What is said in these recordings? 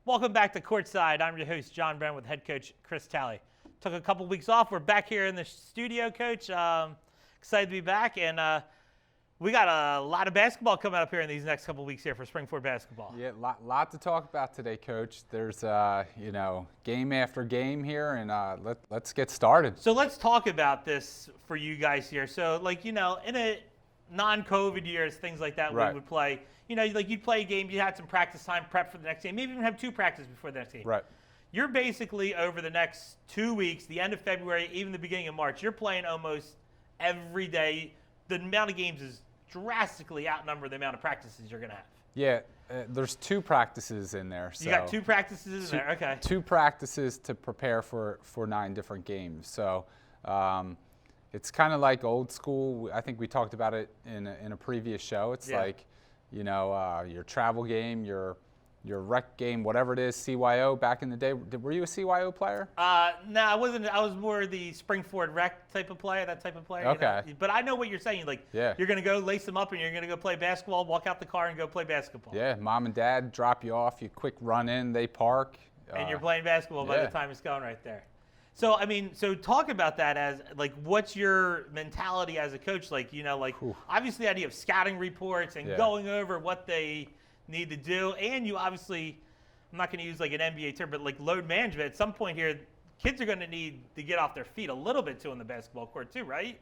Welcome back to Courtside. I'm your host, John Brown, with head coach Chris Talley. Took a couple weeks off. We're back here in the studio, Coach. Excited to be back, and we got a lot of basketball coming up here in these next couple weeks here for Spring Ford basketball. Yeah, lot to talk about today, Coach. There's game after game here, and let's get started. So let's talk about this for you guys here. So, in a non-COVID years, things like that, Right. we would play. You'd play a game, you had some practice time, prep for the next game, maybe even have two practices before the next game. Right. You're basically, over the next 2 weeks, the end of February, even the beginning of March, you're playing almost every day. The amount of games is drastically outnumber the amount of practices you're going to have. Yeah, there's two practices in there. So You got two practices in there, okay. Two practices to prepare for 9 different games. So it's kind of like old school. I think we talked about it in a previous show. It's like, your travel game, your rec game, whatever it is, CYO back in the day. Were you a CYO player? No, I wasn't. I was more the Spring Ford rec type of player, that type of player. Okay. But I know what you're saying. You're going to go lace them up and you're going to go play basketball, walk out the car and go play basketball. Yeah, mom and dad drop you off, you quick run in, they park. And you're playing basketball by the time it's going right there. So, so talk about that as, what's your mentality as a coach? Obviously the idea of scouting reports and going over what they need to do. And you obviously, I'm not going to use an NBA term, but load management. At some point here, kids are going to need to get off their feet a little bit too on the basketball court too, right?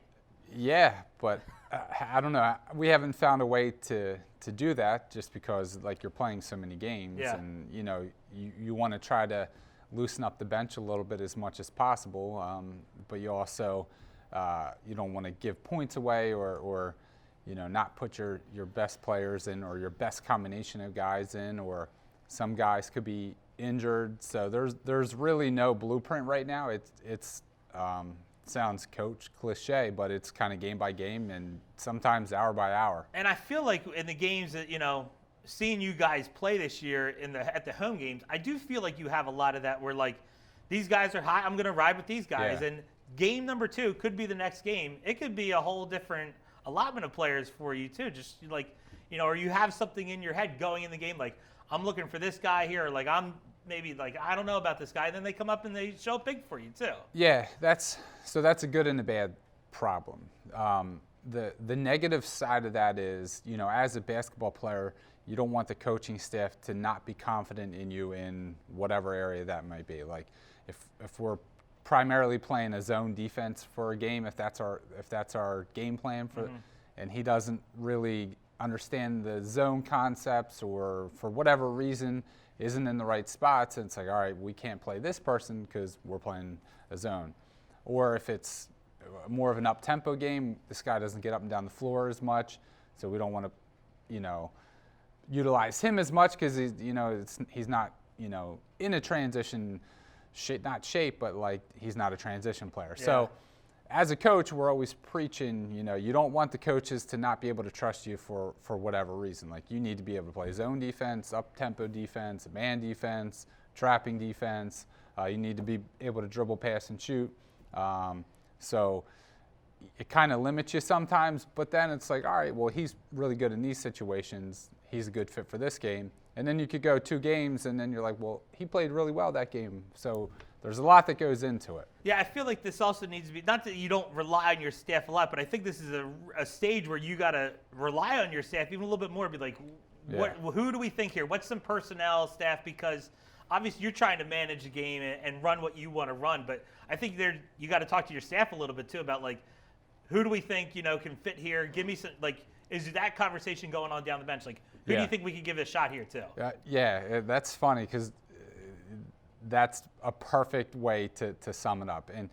Yeah, but I don't know. We haven't found a way to do that just because you're playing so many games and you want to try to loosen up the bench a little bit as much as possible, but you also you don't want to give points away or not put your best players in or your best combination of guys in, or some guys could be injured. So there's really no blueprint right now. It's sounds coach cliche, but it's kind of game by game and sometimes hour by hour. And I feel like in the games that seeing you guys play this year at the home games, I do feel like you have a lot of that where these guys are high, I'm going to ride with these guys. Yeah. And game number 2 could be the next game. It could be a whole different allotment of players for you too. Just or you have something in your head going in the game, I'm looking for this guy here, or I'm maybe I don't know about this guy. And then they come up and they show up big for you too. Yeah, that's a good and a bad problem. The negative side of that is, as a basketball player, you don't want the coaching staff to not be confident in you in whatever area that might be. If we're primarily playing a zone defense for a game, if that's our game plan for, and he doesn't really understand the zone concepts or for whatever reason isn't in the right spots, and it's all right, we can't play this person because we're playing a zone. Or if it's more of an up-tempo game, this guy doesn't get up and down the floor as much, so we don't want to, utilize him as much because he's not in a transition shape, but he's not a transition player. Yeah. So as a coach, we're always preaching, you don't want the coaches to not be able to trust you for whatever reason. You need to be able to play zone defense, up-tempo defense, man defense, trapping defense. You need to be able to dribble, pass, and shoot. So it kind of limits you sometimes, but then it's all right, well, he's really good in these situations. He's a good fit for this game. And then you could go 2 games, and then you're well, he played really well that game. So there's a lot that goes into it. Yeah, I feel like this also needs to be, not that you don't rely on your staff a lot, but I think this is a stage where you got to rely on your staff even a little bit more. Be who do we think here? What's some personnel, staff? Because obviously you're trying to manage the game and run what you want to run, but I think you got to talk to your staff a little bit too about who do we think can fit here? Give me some is that conversation going on down the bench? Who do you think we could give it a shot here too? Yeah, that's funny because that's a perfect way to sum it up. And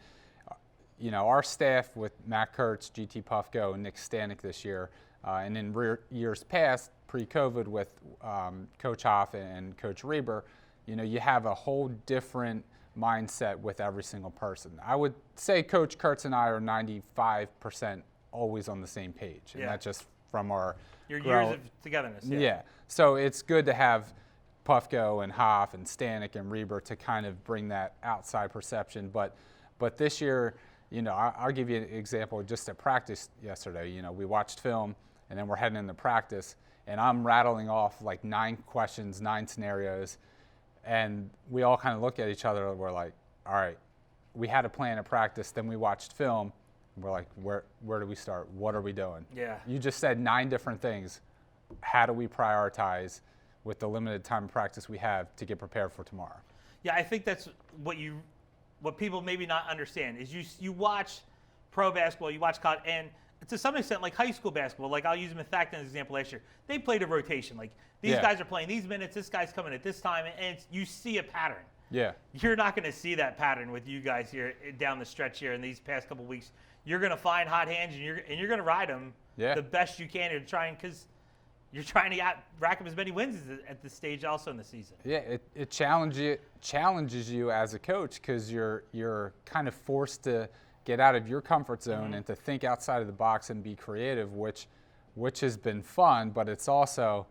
our staff with Matt Kurtz, GT Puffco, and Nick Stanek this year, and in years past, pre-COVID with Coach Hoff and Coach Reber, you have a whole different mindset with every single person. I would say Coach Kurtz and I are 95% always on the same page, and that's just from our years of togetherness. Yeah. So it's good to have Puffco and Hoff and Stanek and Reber to kind of bring that outside perception. But this year, I'll give you an example. Just at practice yesterday, we watched film, and then we're heading into practice, and I'm rattling off 9 questions, 9 scenarios, And we all kind of look at each other and we're like, all right, we had a plan of practice, then we watched film. We're like, where do we start? What are we doing? Yeah. You just said 9 different things. How do we prioritize with the limited time of practice we have to get prepared for tomorrow? Yeah, I think that's what people maybe not understand is you watch pro basketball, you watch college, and to some extent, like high school basketball, like I'll use Methacton as an example last year. They played a rotation. Like these guys are playing these minutes, this guy's coming at this time, and you see a pattern. Yeah. You're not going to see that pattern with you guys here down the stretch here in these past couple weeks. You're going to find hot hands, and you're going to ride them the best you can to try and because you're trying to rack up as many wins at this stage also in the season. Yeah, it challenges you as a coach because you're kind of forced to get out of your comfort zone and to think outside of the box and be creative, which has been fun, but it's also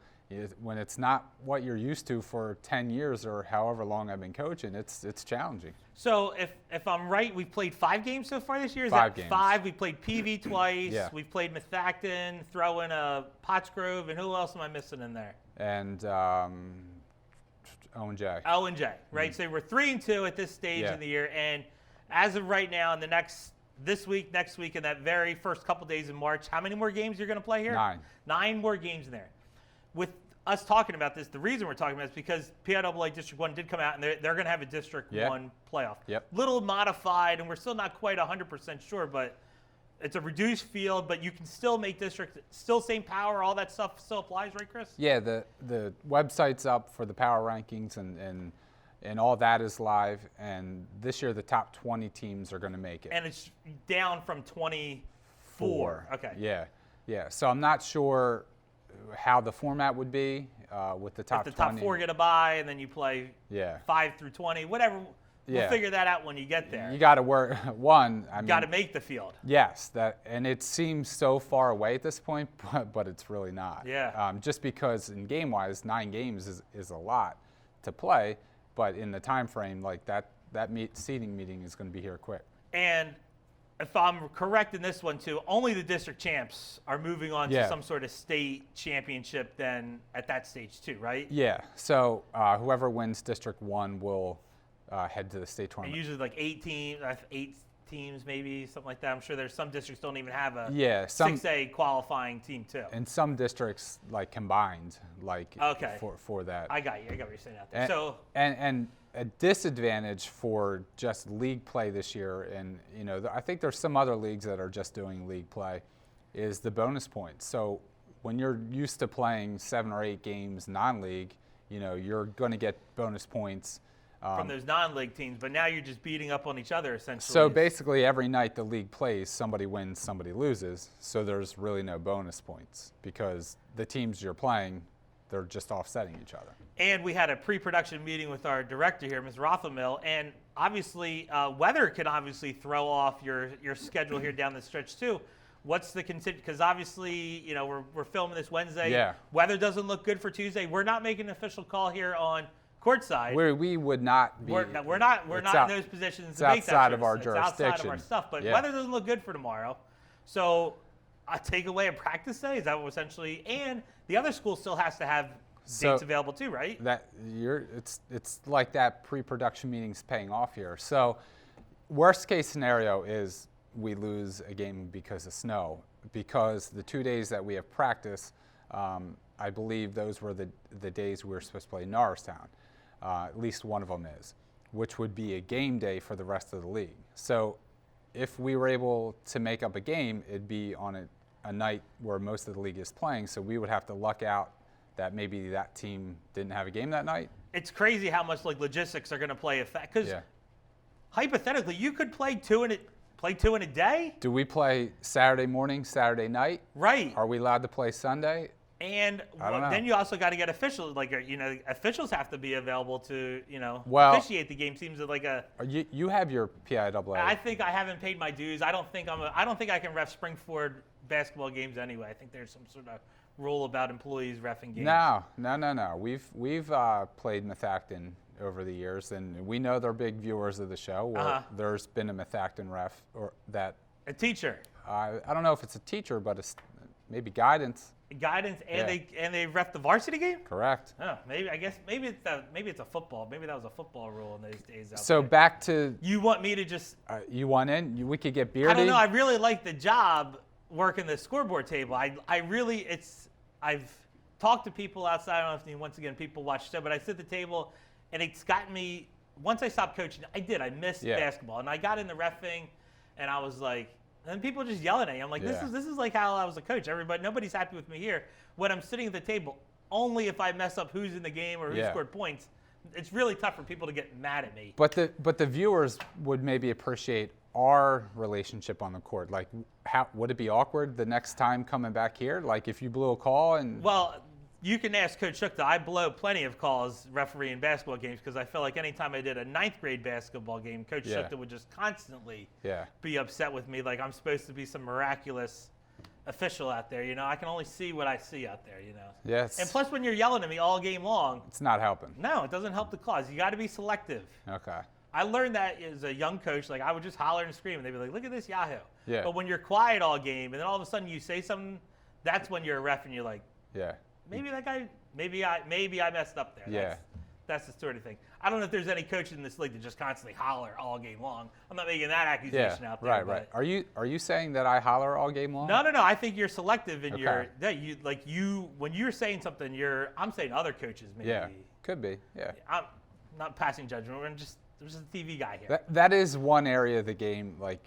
when it's not what you're used to for 10 years or however long I've been coaching, it's challenging. So if I'm right, we've played 5 games so far this year. Is 5 that games. 5? We played PV twice. Yeah. We've played Methacton, throw in a Pottsgrove, and who else am I missing in there? And Owen J. Owen J. Right. So we're 3-2 at this stage in the year, and as of right now, in this week, next week, and that very first couple days in March, how many more games you're going to play here? 9. 9 more games in there. With us talking about this, the reason we're talking about it is because PIAA District 1 did come out, and they're going to have a District 1 playoff. Yep. Little modified, and we're still not quite 100% sure, but it's a reduced field, but you can still make district, still same power, all that stuff still applies, right, Chris? Yeah, the website's up for the power rankings, and all that is live. And this year, the top 20 teams are going to make it. And it's down from 24. Okay. Yeah. So I'm not sure how the format would be with the top 20. If the top 4 get a bye, and then you play 5 through 20, whatever. We'll figure that out when you get there. You got to work one. I mean, got to make the field. Yes, and it seems so far away at this point, but it's really not. Yeah. Just because in game-wise, 9 games is a lot to play, but in the time frame like that seeding meeting is going to be here quick. And if I'm correct in this one too, only the district champs are moving on to some sort of state championship then at that stage too, right? Yeah. So whoever wins District 1 will head to the state tournament. And usually like 8 teams maybe, something like that. I'm sure there's some districts don't even have a 6A qualifying team too. And some districts like combined for that. I got what you're saying out there. And a disadvantage for just league play this year, and I think there's some other leagues that are just doing league play, is the bonus points. So when you're used to playing 7 or 8 games non-league, you're going to get bonus points from those non-league teams, but now you're just beating up on each other essentially. So basically every night the league plays, somebody wins, somebody loses, so there's really no bonus points because the teams you're playing, they're just offsetting each other. And we had a pre-production meeting with our director here, Ms. Rothamil, and obviously weather can obviously throw off your schedule here down the stretch too. What's the because obviously we're filming this Wednesday. Yeah. Weather doesn't look good for Tuesday. We're not making an official call here on Courtside. We would not be. We're not in those positions to make that. It's outside of our jurisdiction. It's outside of our stuff, but weather doesn't look good for tomorrow. So a takeaway of practice day, is that what essentially? And the other school still has to have dates available too, right? It's like that pre-production meeting's paying off here. So worst case scenario is we lose a game because of snow, because the 2 days that we have practice, I believe those were the days we were supposed to play Norristown. At least one of them is, which would be a game day for the rest of the league. So if we were able to make up a game, it'd be on a night where most of the league is playing, so we would have to luck out that maybe that team didn't have a game that night. It's crazy how much logistics are going to play effect, because hypothetically you could play two in a day. Do we play Saturday morning, Saturday night? Right. Are we allowed to play Sunday? And then you also got to get officials. Officials have to be available to officiate the game. Seems like you have your PIAA. I think I haven't paid my dues. I don't think I can ref Springford basketball games anyway. I think there's some sort of rule about employees reffing games. No. We've played Methacton over the years, and we know they're big viewers of the show. There's been a Methacton ref a teacher. I don't know if it's a teacher, but it's maybe guidance. Guidance, and Yeah. they ref the varsity game. Correct. Oh, maybe it's a football. Maybe that was a football rule in those days. Out So there. back to You want me to just? you want in? We could get beardy. I don't know. I really like the job working the scoreboard table. I've talked to people outside. I don't know if once again people watch the show, but I sit at the table, and it's gotten me. Once I stopped coaching, I missed basketball, and I got in the reffing, and I was like, and people just yelling at me. I'm like, this is like how I was a coach. Nobody's happy with me here. When I'm sitting at the table, only if I mess up who's in the game or who scored points, it's really tough for people to get mad at me. But the viewers would maybe appreciate our relationship on the court. Like, how would it be awkward the next time coming back here? Like, if you blew a call and you can ask Coach Shukta. I blow plenty of calls refereeing basketball games because I felt like anytime I did a 9th grade basketball game, Coach Shukta would just constantly be upset with me, like I'm supposed to be some miraculous official out there. I can only see what I see out there. Yes. And plus, when you're yelling at me all game long, it's not helping. No, it doesn't help the cause. You got to be selective. Okay. I learned that as a young coach. Like I would just holler and scream, and they'd be like, "Look at this Yahoo!" Yeah. But when you're quiet all game, and then all of a sudden you say something, that's when you're a ref, and you're like, maybe that guy, maybe I messed up there. That's the sort of thing. I don't know if there's any coaches in this league that just constantly holler all game long. I'm not making that accusation out there. Right. Are you saying that I holler all game long? No. I think you're selective in when you're saying something. I'm saying other coaches maybe. Yeah, could be. Yeah. I'm not passing judgment. There's a TV guy here. That is one area of the game. Like,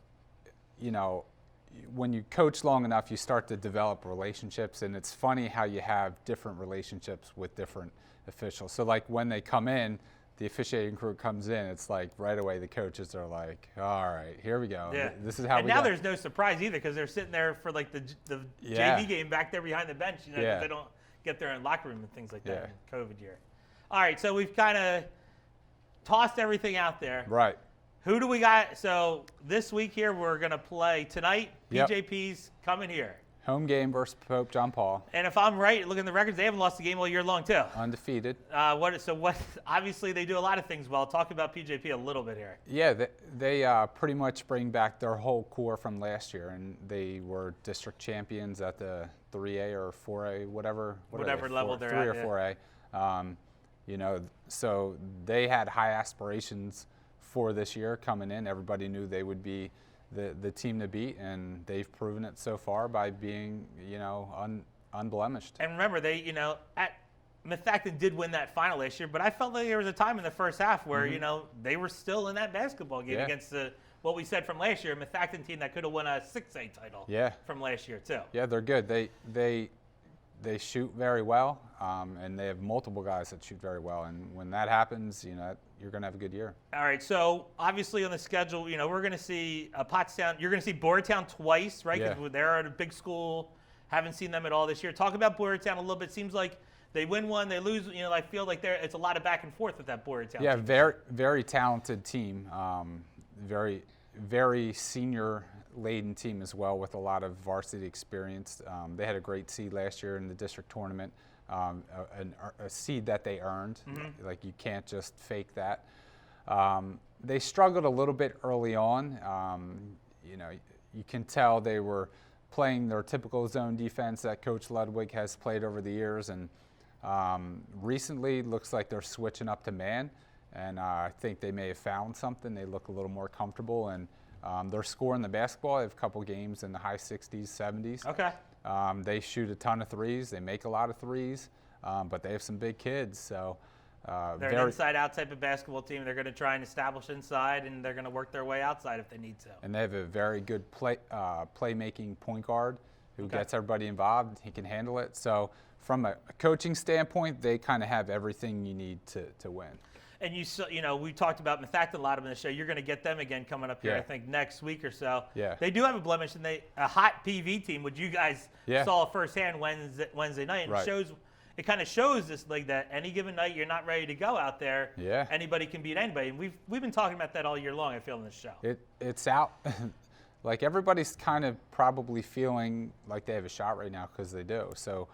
when you coach long enough, you start to develop relationships, and it's funny how you have different relationships with different officials. So, like, when they come in, the officiating crew comes in, it's like right away the coaches are like, all right, here we go. Yeah. This is how and we now go. there's no surprise either because they're sitting there for like the JV game back there behind the bench. They don't get there in locker room and things like that in COVID year. All right, so we've kind of tossed everything out there. Right. Who do we got? So this week here we're going to play tonight. Yep. PJP's coming here. Home game versus Pope John Paul. And if I'm right, looking at the records, they haven't lost a game all year long too. Undefeated. Obviously they do a lot of things well. Talk about PJP a little bit here. Yeah, they pretty much bring back their whole core from last year, and they were district champions at the 3A or 4A, whatever level they're 3 at. 3 or 4A. So they had high aspirations for this year coming in. Everybody knew they would be the team to beat, and they've proven it so far by being, unblemished. And remember, Methacton did win that final last year, but I felt like there was a time in the first half where, they were still in that basketball game against what we said from last year, a Methacton team that could have won a 6A title from last year too. Yeah, they're good. They shoot very well, and they have multiple guys that shoot very well. And when that happens, you're going to have a good year. All right, so obviously on the schedule, we're going to see Pottstown. You're going to see Boyertown twice, right? Because they're at a big school. Haven't seen them at all this year. Talk about Boyertown a little bit. Seems like they win one, they lose. I feel like it's a lot of back and forth with that Boyertown. Yeah, team. very, very talented team. Very, very senior-laden team as well, with a lot of varsity experience. They had a great seed last year in the district tournament. A seed that they earned. Mm-hmm. Like, you can't just fake that. They struggled a little bit early on. You can tell they were playing their typical zone defense that Coach Ludwig has played over the years, and recently looks like they're switching up to man, and I think they may have found something. They look a little more comfortable, and they're scoring the basketball. They have a couple games in the high 60s, 70s. Okay. They shoot a ton of threes. They make a lot of threes, but they have some big kids. So they're an inside-out type of basketball team. They're going to try and establish inside, and they're going to work their way outside if they need to. And they have a very good playmaking point guard who gets everybody involved. He can handle it. So from a coaching standpoint, they kind of have everything you need to win. And we talked about Methacton a lot in the show. You're going to get them again coming up here, I think, next week or so. Yeah. They do have a blemish, and a hot PV team, which you guys saw firsthand Wednesday night. And it kind of shows this like that any given night you're not ready to go out there. Yeah. Anybody can beat anybody, and we've been talking about that all year long. I feel in this show. It's out. Like, everybody's kind of probably feeling like they have a shot right now because they do. So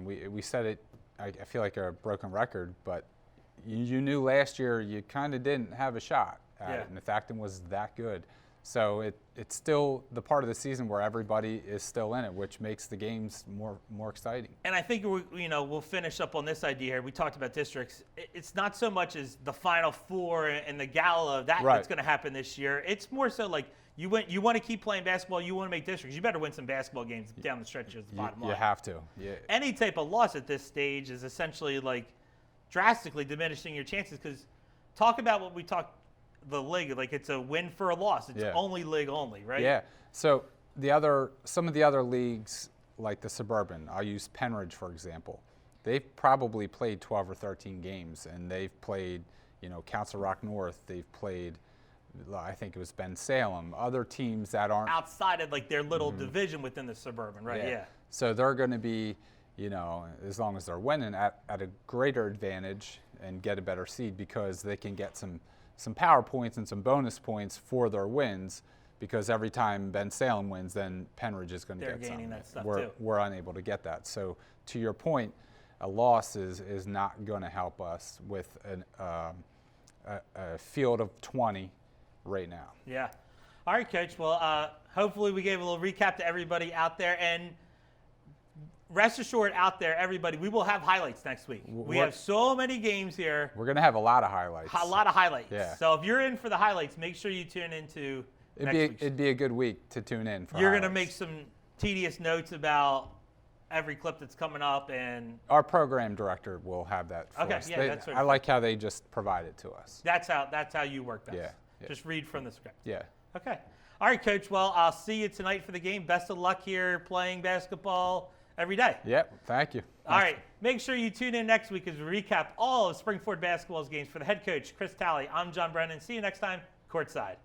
we said it. I feel like a broken record, but. You knew last year you kind of didn't have a shot at it, and Methacton was that good. So it's still the part of the season where everybody is still in it, which makes the games more exciting. And I think we'll finish up on this idea here. We talked about districts. It's not so much as the Final Four and the gala that's going to happen this year. It's more so like you want to keep playing basketball. You want to make districts. You better win some basketball games down the stretch. Is the bottom line. You have to. Yeah. Any type of loss at this stage is essentially like drastically diminishing your chances. Because talk about what we talked. The league, like it's a win for a loss. It's only league only, right? Yeah. So some of the other leagues, like the Suburban, I'll use Penridge for example. They've probably played 12 or 13 games, and they've played, Council Rock North. They've played, I think it was Ben Salem. Other teams that aren't outside of like their little division within the Suburban, right? Yeah. So they're going to be, as long as they're winning, at a greater advantage and get a better seed because they can get some power points and some bonus points for their wins, because every time Ben Salem wins, then Penridge is going to get gaining something. that stuff too. We're unable to get that. So to your point, a loss is not going to help us with a field of 20 right now. Yeah. All right, Coach. Well, hopefully we gave a little recap to everybody out there, and rest assured out there, everybody, we will have highlights next week. We have so many games here. We're going to have a lot of highlights. A lot of highlights. Yeah. So if you're in for the highlights, make sure you tune into next week. It'd be a good week to tune in for You're highlights. going to make some tedious notes about every clip that's coming up, and our program director will have that for us. Yeah, that's I like how they just provide it to us. That's how you work best. Yeah. Just read from the script. Yeah. Okay. All right, Coach. Well, I'll see you tonight for the game. Best of luck here playing basketball every day. Yep. Thank you. All right. Make sure you tune in next week as we recap all of Springford basketball's games. For the head coach, Chris Talley, I'm John Brennan. See you next time, Courtside.